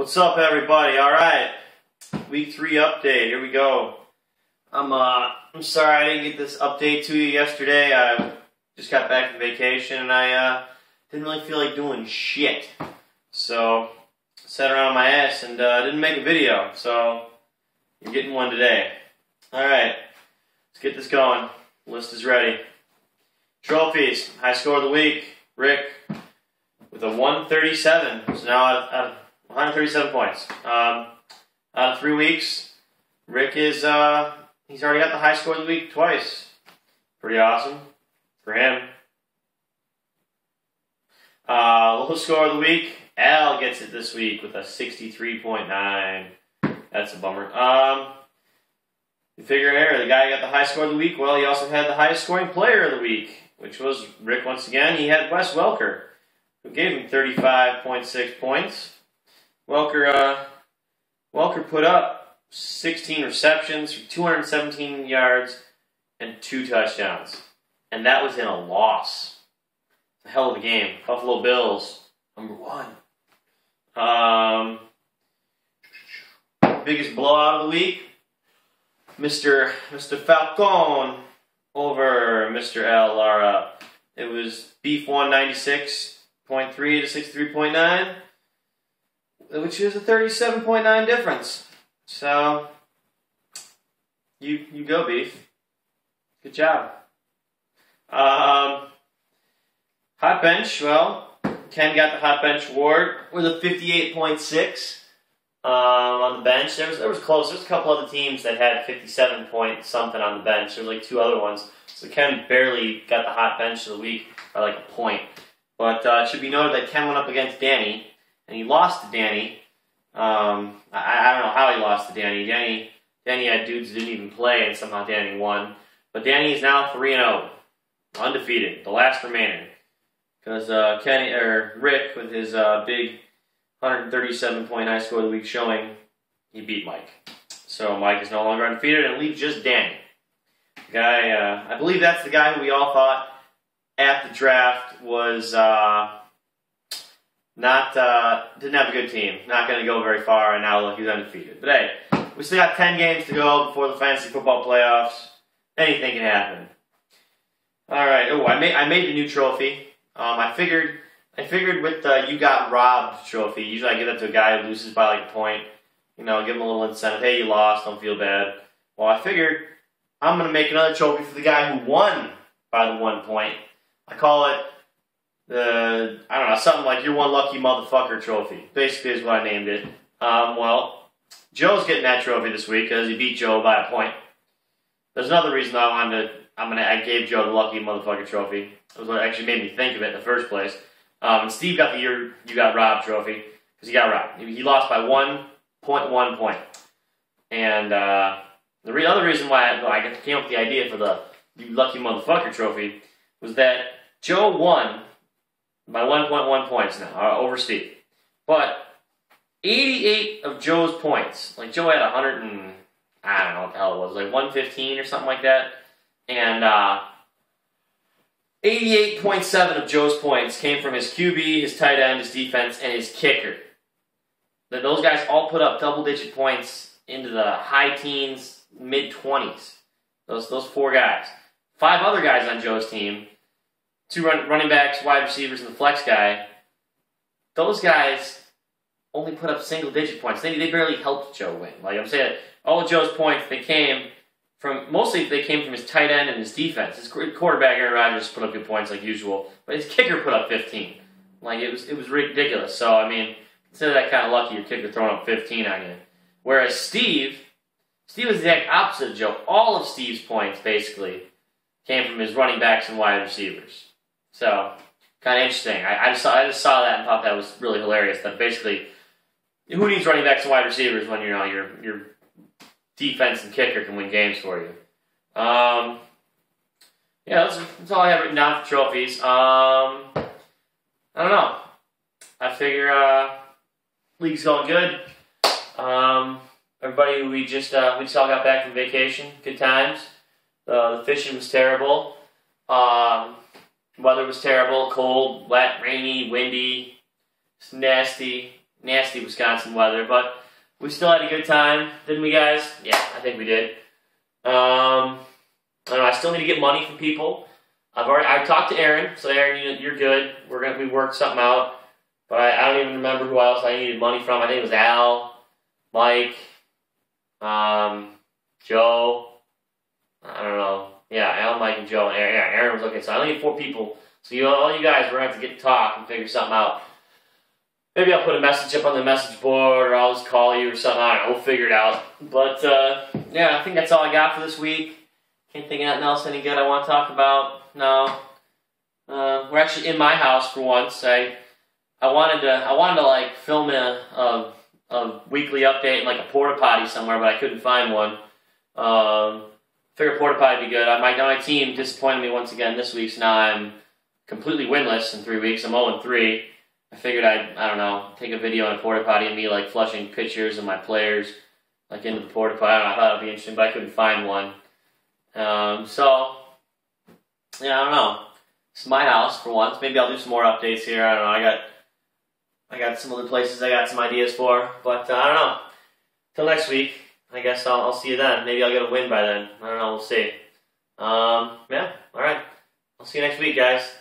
What's up, everybody? All right, week 3 update. Here we go. I'm sorry I didn't get this update to you yesterday. I just got back from vacation and I didn't really feel like doing shit. So sat around my ass and didn't make a video. So you're getting one today. All right, let's get this going. List is ready. Trophies. High score of the week. Rick with a 137. So now out of 137 points. Out of 3 weeks, Rick is, he's already got the high score of the week twice. Pretty awesome for him. Low score of the week, Al gets it this week with a 63.9. That's a bummer. You figure here, the guy who got the high score of the week, well, he also had the highest scoring player of the week, which was Rick once again. He had Wes Welker, who gave him 35.6 points. Welker put up 16 receptions for 217 yards and 2 touchdowns. And that was in a loss. It's a hell of a game. Buffalo Bills, #1. Biggest blowout of the week, Mr. Falcone over Mr. L. Lara. It was Beef 196.3 to 63.9. Which is a 37.9 difference. So, you go, Beef. Good job. Hot bench, well, Ken got the hot bench award with a 58.6 on the bench. There was close. There's a couple other teams that had 57 point something on the bench. There were like 2 other ones. So Ken barely got the hot bench of the week by like a point. But it should be noted that Ken went up against Danny. And he lost to Danny. I don't know how he lost to Danny. Danny had dudes who didn't even play, and somehow Danny won. But Danny is now 3-0, undefeated, the last remaining. Because Rick, with his big 137-point high score of the week showing, he beat Mike. So Mike is no longer undefeated, and leaves just Danny. The guy, I believe that's the guy who we all thought at the draft was didn't have a good team, not going to go very far, and now look, he's undefeated. But hey, we still got 10 games to go before the fantasy football playoffs. Anything can happen. All right. Oh, I made the new trophy. I figured with the "You Got Robbed" trophy. Usually I give that to a guy who loses by like a point. You know, give him a little incentive. Hey, you lost. Don't feel bad. Well, I figured I'm going to make another trophy for the guy who won by the 1 point. I call it I don't know, something like "You're One Lucky Motherfucker" trophy. Basically is what I named it. Well, Joe's getting that trophy this week because he beat Joe by a point. There's another reason I gave Joe the Lucky Motherfucker trophy. It was what actually made me think of it in the first place. And Steve got the "You Got Robbed" trophy because he got robbed. He lost by 1.1 point. And the other reason why I came up with the idea for the "You Lucky Motherfucker" trophy was that Joe won by 1.1 points now, over Steve. But 88 of Joe's points, like Joe had 100 and, I don't know what the hell it was, like 115 or something like that. And 88.7 of Joe's points came from his QB, his tight end, his defense, and his kicker. Those guys all put up double-digit points into the high teens, mid-20s. Those 4 guys. 5 other guys on Joe's team, 2 running backs, wide receivers, and the flex guy, those guys only put up single-digit points. They barely helped Joe win. Like I'm saying, all of Joe's points, mostly they came from his tight end and his defense. His quarterback, Aaron Rodgers, put up good points like usual, but his kicker put up 15. Like, it was ridiculous. So, I mean, consider that kind of lucky, your kicker throwing up 15 on you. Whereas Steve was the exact opposite of Joe. All of Steve's points, basically, came from his running backs and wide receivers. So, kind of interesting. I just saw that and thought that was really hilarious. That basically, who needs running backs and wide receivers when your defense and kicker can win games for you? Yeah, that's all I have written down for trophies. I don't know. I figure league's going good. Everybody who we just all got back from vacation, good times. The fishing was terrible. Weather was terrible, cold, wet, rainy, windy. It's nasty. nasty Wisconsin weather, but we still had a good time, didn't we, guys? Yeah, I think we did. I don't know. I still need to get money from people. I talked to Aaron, so Aaron, you're good. We worked something out, but I don't even remember who else I needed money from. I think it was Al, Mike, Joe. I don't know. Yeah, Al, Mike, and Joe, and Aaron. Yeah, Aaron was looking. So I only need 4 people. So all you guys, we're gonna have to get to talk and figure something out. Maybe I'll put a message up on the message board, or I'll just call you or something. I don't know. We'll figure it out. But yeah, I think that's all I got for this week. Can't think of anything else any good I want to talk about. No. We're actually in my house for once. I wanted to like film a weekly update in like a porta potty somewhere, but I couldn't find one. Figured porta potty would be good. My team disappointed me once again this week, so now I'm completely winless in 3 weeks. I'm 0-3. I figured I don't know, take a video in a porta potty and me like flushing pictures of my players like into the porta potty. I thought it'd be interesting, but I couldn't find one. So yeah, I don't know. It's my house for once. Maybe I'll do some more updates here. I don't know. I got some other places I got some ideas for, but I don't know. Till next week, I guess I'll see you then. Maybe I'll get a win by then. I don't know. We'll see. Yeah. All right. I'll see you next week, guys.